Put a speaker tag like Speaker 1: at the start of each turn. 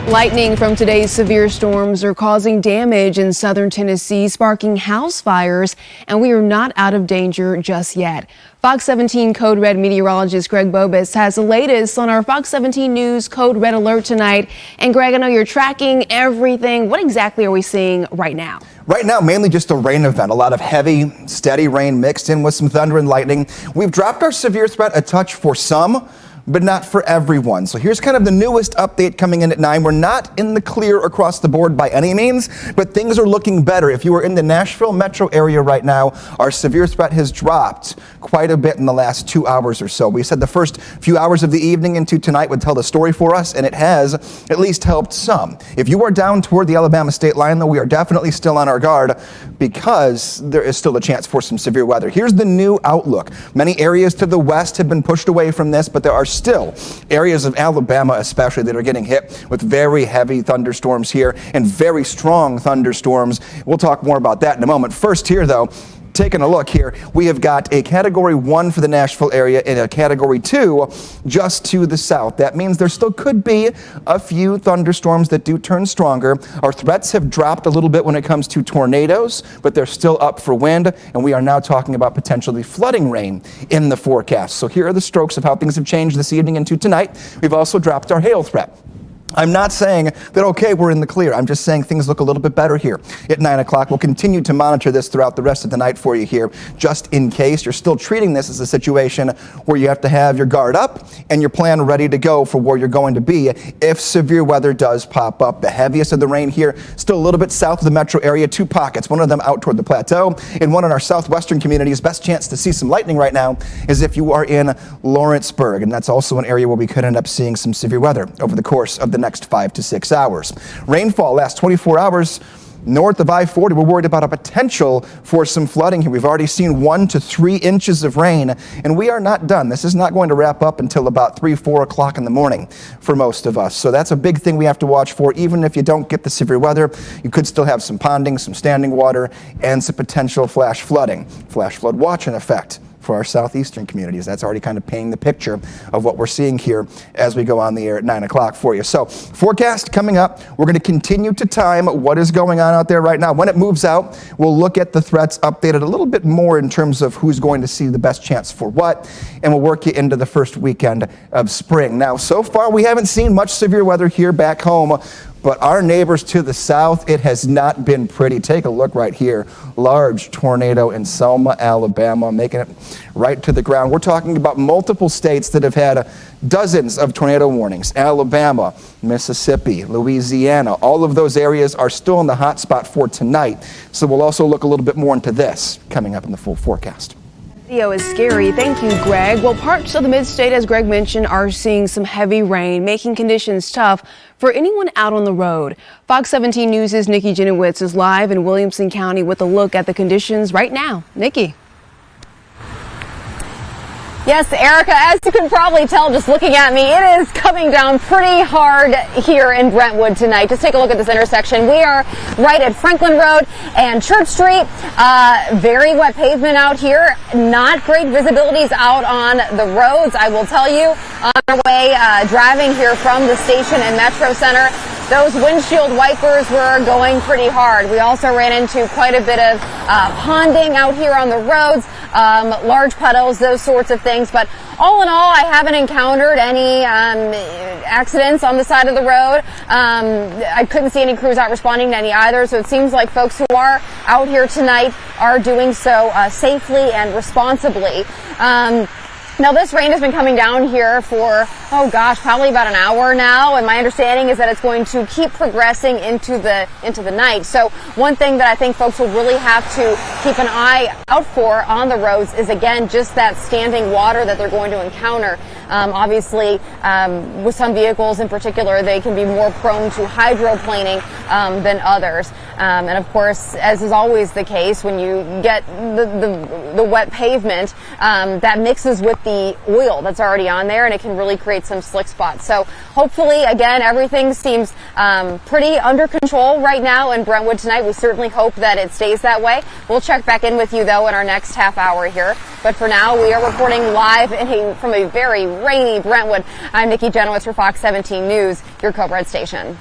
Speaker 1: Lightning from today's severe storms are causing damage in southern Tennessee, sparking house fires, and we are not out of danger just yet. Fox 17 Code Red meteorologist Greg Bobos has the latest on our Fox 17 News Code Red alert tonight. And Greg, I know you're tracking everything. What exactly are we seeing right now?
Speaker 2: Right now, mainly just a rain event. A lot of heavy, steady rain mixed in with some thunder and lightning. We've dropped our severe threat a touch for some, but not for everyone. So here's kind of the newest update coming in at 9. We're not in the clear across the board by any means, but things are looking better. If you are in the Nashville metro area right now, our severe threat has dropped quite a bit in the last 2 hours or so. We said the first few hours of the evening into tonight would tell the story for us, and it has at least helped some. If you are down toward the Alabama state line, though, we are definitely still on our guard because there is still a chance for some severe weather. Here's the new outlook. Many areas to the west have been pushed away from this, but there are still areas of Alabama especially that are getting hit with very heavy thunderstorms here and very strong thunderstorms. We'll talk more about that in a moment. First here, though, taking a look here, we have got a Category 1 for the Nashville area and a Category 2 just to the south. That means there still could be a few thunderstorms that do turn stronger. Our threats have dropped a little bit when it comes to tornadoes, but they're still up for wind, and we are now talking about potentially flooding rain in the forecast. So here are the strokes of how things have changed this evening into tonight. We've also dropped our hail threat. I'm not saying that, okay, we're in the clear. I'm just saying things look a little bit better here at 9 o'clock. We'll continue to monitor this throughout the rest of the night for you here, just in case. You're still treating this as a situation where you have to have your guard up and your plan ready to go for where you're going to be if severe weather does pop up. The heaviest of the rain here, still a little bit south of the metro area, 2 pockets, one of them out toward the plateau and one in our southwestern communities. Best chance to see some lightning right now is if you are in Lawrenceburg, and that's also an area where we could end up seeing some severe weather over the course of the next 5 to 6 hours. Rainfall last 24 hours north of I-40. We're worried about a potential for some flooding here. We've already seen 1 to 3 inches of rain, and we are not done. This is not going to wrap up until about 3, 4 o'clock in the morning for most of us. So that's a big thing we have to watch for. Even if you don't get the severe weather, you could still have some ponding, some standing water, and some potential flash flooding. Flash flood watch in effect for our southeastern communities. That's already kind of painting the picture of what we're seeing here as we go on the air at 9 o'clock for you. So forecast coming up. We're going to continue to time what is going on out there right now. When it moves out, we'll look at the threats updated a little bit more in terms of who's going to see the best chance for what, and we'll work you into the first weekend of spring. Now, so far we haven't seen much severe weather here back home, but our neighbors to the south, it has not been pretty. Take a look right here. Large tornado in Selma, Alabama, making it right to the ground. We're talking about multiple states that have had dozens of tornado warnings. Alabama, Mississippi, Louisiana, all of those areas are still in the hot spot for tonight. So we'll also look a little bit more into this coming up in the full forecast.
Speaker 1: Video is scary. Thank you, Greg. Well, parts of the mid-state, as Greg mentioned, are seeing some heavy rain, making conditions tough for anyone out on the road. Fox 17 News' Nikki Jenowitz is live in Williamson County with a look at the conditions right now. Nikki.
Speaker 3: Yes, Erica, as you can probably tell just looking at me, it is coming down pretty hard here in Brentwood tonight. Just take a look at this intersection. We are right at Franklin Road and Church Street. Very wet pavement out here. Not great visibilities out on the roads, I will tell you. On our way driving here from the station and Metro Center, those windshield wipers were going pretty hard. We also ran into quite a bit of ponding out here on the roads, large puddles, those sorts of things. But all in all, I haven't encountered any accidents on the side of the road. I couldn't see any crews out responding to any either. So it seems like folks who are out here tonight are doing so safely and responsibly. Now, this rain has been coming down here for, probably about an hour now, and my understanding is that it's going to keep progressing into the night. So one thing that I think folks will really have to keep an eye out for on the roads is, again, just that standing water that they're going to encounter. Obviously, with some vehicles in particular, they can be more prone to hydroplaning than others. And of course, as is always the case, when you get the wet pavement, that mixes with the oil that's already on there, and it can really create some slick spots. So hopefully, again, everything seems pretty under control right now in Brentwood tonight. We certainly hope that it stays that way. We'll check back in with you, though, in our next half hour here. But for now, we are reporting live from a very rainy Brentwood. I'm Nikki Jenowitz for Fox 17 News, your Code Red station.